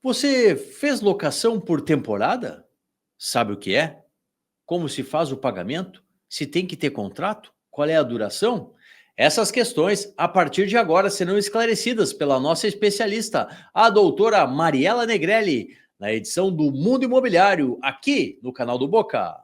Você fez locação por temporada? Sabe o que é? Como se faz o pagamento? Se tem que ter contrato? Qual é a duração? Essas questões, a partir de agora, serão esclarecidas pela nossa especialista, a doutora Mariela Negrelli, na edição do Mundo Imobiliário, aqui no canal do Boca.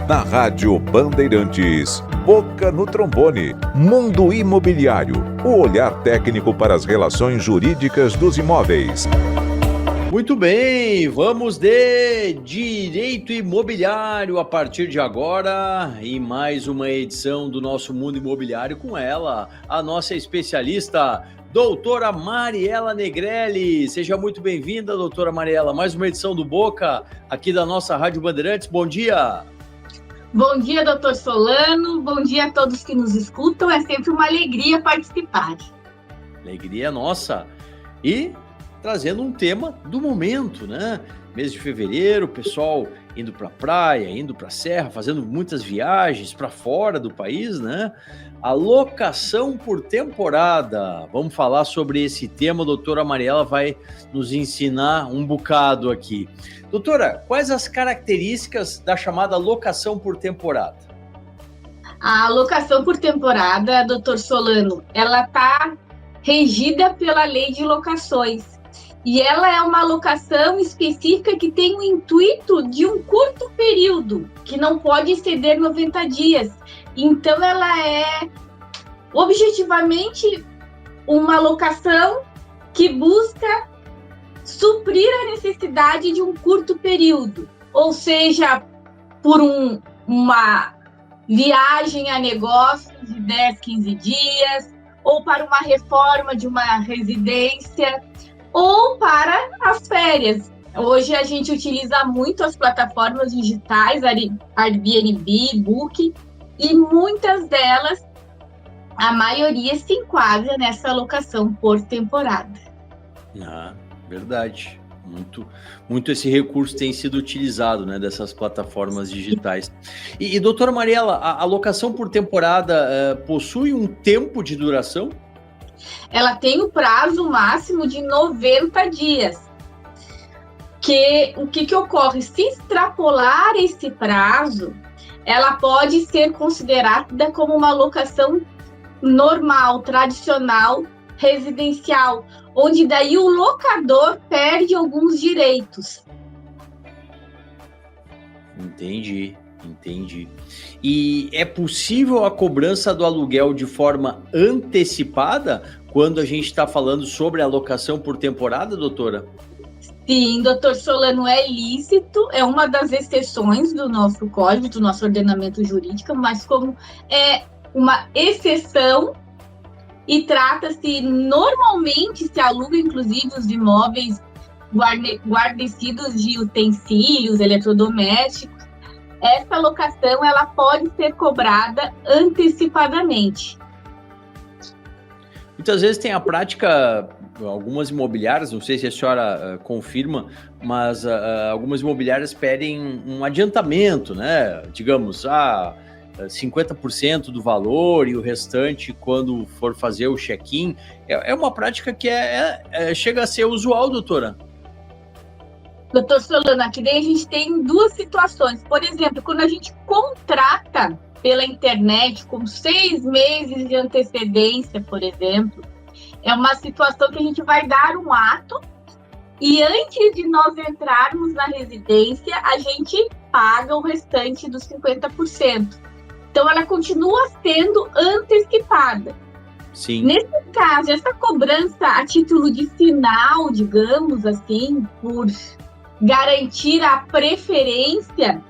Na Rádio Bandeirantes, Boca no Trombone, Mundo Imobiliário, o olhar técnico para as relações jurídicas dos imóveis. Muito bem, vamos de Direito Imobiliário a partir de agora e mais uma edição do nosso Mundo Imobiliário com ela, a nossa especialista, doutora Mariela Negrelli. Seja muito bem-vinda, doutora Mariela, mais uma edição do Boca, aqui da nossa Rádio Bandeirantes. Bom dia! Bom dia, doutor Solano. Bom dia a todos que nos escutam. É sempre uma alegria participar. Alegria nossa. E trazendo um tema do momento, né? Mês de fevereiro, o pessoal indo para a praia, indo para a serra, fazendo muitas viagens para fora do país, né? A locação por temporada. Vamos falar sobre esse tema. A doutora Mariela vai nos ensinar um bocado aqui. Doutora, quais as características da chamada locação por temporada? A locação por temporada, doutor Solano, ela está regida pela lei de locações. E ela é uma locação específica que tem o intuito de um curto período, que não pode exceder 90 dias. Então, ela é objetivamente uma locação que busca suprir a necessidade de um curto período, ou seja, por uma viagem a negócios de 10, 15 dias, ou para uma reforma de uma residência, ou para as férias. Hoje a gente utiliza muito as plataformas digitais, Airbnb, Booking, e muitas delas, a maioria se enquadra nessa alocação por temporada. Verdade. Muito esse recurso tem sido utilizado, né, dessas plataformas digitais. E doutora Mariela, a alocação por temporada possui um tempo de duração? Ela tem o prazo máximo de 90 dias. O que ocorre? Se extrapolar esse prazo, ela pode ser considerada como uma locação normal, tradicional, residencial, onde daí o locador perde alguns direitos. Entendi. E é possível a cobrança do aluguel de forma antecipada quando a gente está falando sobre a locação por temporada, doutora? Sim, doutor Solano, é lícito, é uma das exceções do nosso código, do nosso ordenamento jurídico, mas como é uma exceção e trata-se, normalmente se aluga inclusive os imóveis guarnecidos de utensílios, eletrodomésticos. Essa locação ela pode ser cobrada antecipadamente. Muitas vezes tem a prática, algumas imobiliárias, não sei se a senhora confirma, mas algumas imobiliárias pedem um adiantamento, né? Digamos, 50% do valor e o restante quando for fazer o check-in. É uma prática que chega a ser usual, doutora? Doutor Solano, aqui daí a gente tem duas situações. Por exemplo, quando a gente contrata pela internet com 6 meses de antecedência, por exemplo, é uma situação que a gente vai dar um ato e antes de nós entrarmos na residência, a gente paga o restante dos 50%. Então, ela continua sendo antecipada. Sim. Nesse caso, essa cobrança a título de final, digamos assim, por garantir a preferência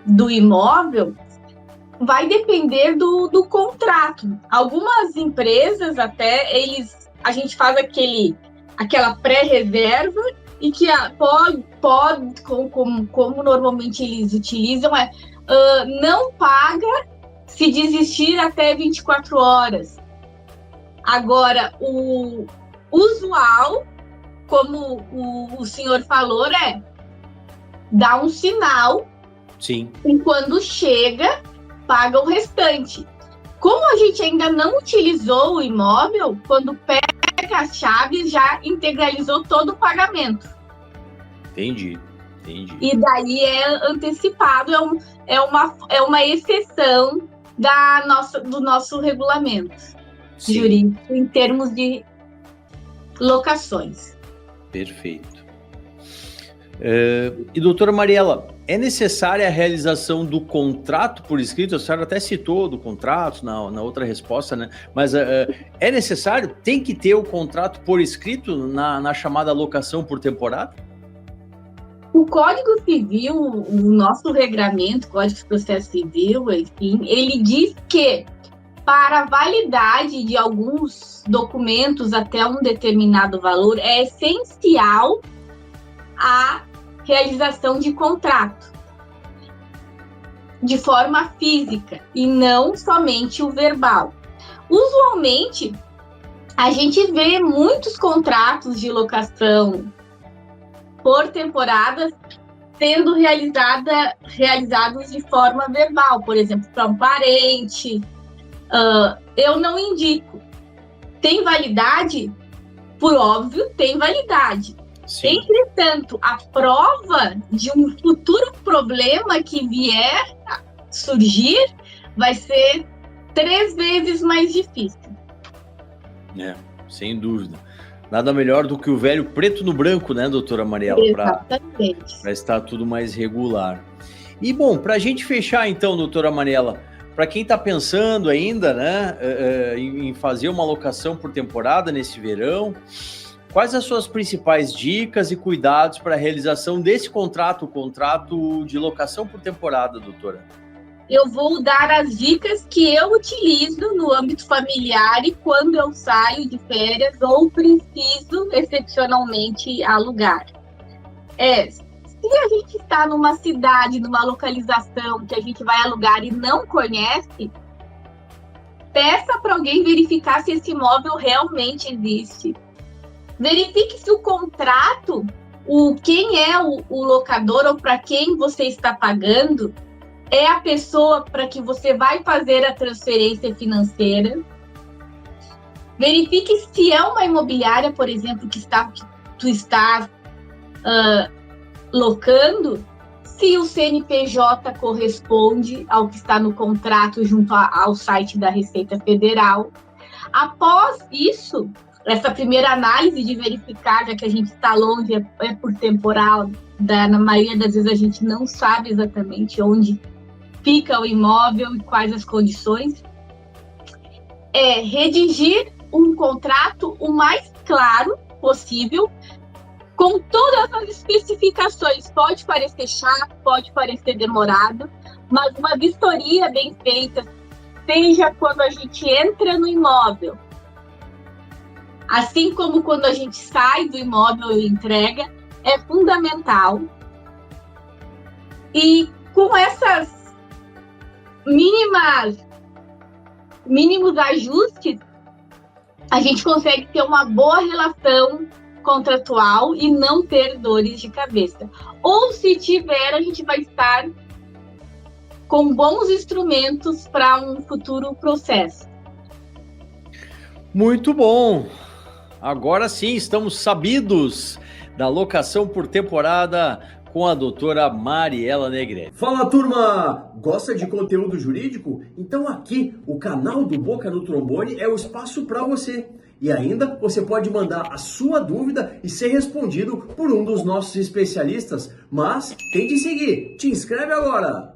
do imóvel, vai depender do contrato. Algumas empresas até, a gente faz aquela pré-reserva e que pode como normalmente eles utilizam, não paga se desistir até 24 horas. Agora, o usual, como o senhor falou, dá um sinal. Sim. E quando chega, paga o restante. Como a gente ainda não utilizou o imóvel, quando pega as chaves, já integralizou todo o pagamento. Entendi. E daí é antecipado, é uma exceção do nosso regulamento jurídico em termos de locações. Perfeito. E doutora Mariela, é necessária a realização do contrato por escrito? A senhora até citou do contrato na outra resposta, né? Mas é necessário? Tem que ter o contrato por escrito na chamada locação por temporada? O Código Civil, o nosso regramento, Código de Processo Civil, enfim, ele diz que para a validade de alguns documentos até um determinado valor, é essencial a realização de contrato de forma física e não somente o verbal. Usualmente, a gente vê muitos contratos de locação por temporadas sendo realizados de forma verbal, por exemplo, para um parente. Eu não indico. Tem validade? Por óbvio, tem validade. Sim. Entretanto, a prova de um futuro problema que vier a surgir vai ser 3 vezes mais difícil. Sem dúvida. Nada melhor do que o velho preto no branco, né, doutora Mariela? Exatamente. Para estar tudo mais regular. E, bom, para a gente fechar, então, doutora Mariela, para quem está pensando ainda, né, em fazer uma locação por temporada nesse verão, quais as suas principais dicas e cuidados para a realização desse contrato, o contrato de locação por temporada, doutora? Eu vou dar as dicas que eu utilizo no âmbito familiar e quando eu saio de férias ou preciso excepcionalmente alugar. Se a gente está numa cidade, numa localização que a gente vai alugar e não conhece, peça para alguém verificar se esse imóvel realmente existe. Verifique se o contrato, quem é o locador ou para quem você está pagando, é a pessoa para que você vai fazer a transferência financeira. Verifique se é uma imobiliária, por exemplo, que tu está locando, se o CNPJ corresponde ao que está no contrato junto ao site da Receita Federal. Após isso, essa primeira análise de verificar, já que a gente está longe, é por temporal, na maioria das vezes a gente não sabe exatamente onde fica o imóvel e quais as condições, redigir um contrato o mais claro possível, com todas as especificações. Pode parecer chato, pode parecer demorado, mas uma vistoria bem feita, seja quando a gente entra no imóvel, assim como quando a gente sai do imóvel e entrega, é fundamental. E com essas mínimos ajustes, a gente consegue ter uma boa relação contratual e não ter dores de cabeça. Ou se tiver, a gente vai estar com bons instrumentos para um futuro processo. Muito bom! Agora sim, estamos sabidos da locação por temporada com a doutora Mariela Negrete. Fala, turma! Gosta de conteúdo jurídico? Então aqui, o canal do Boca no Trombone é o espaço para você. E ainda, você pode mandar a sua dúvida e ser respondido por um dos nossos especialistas. Mas tem de seguir. Te inscreve agora!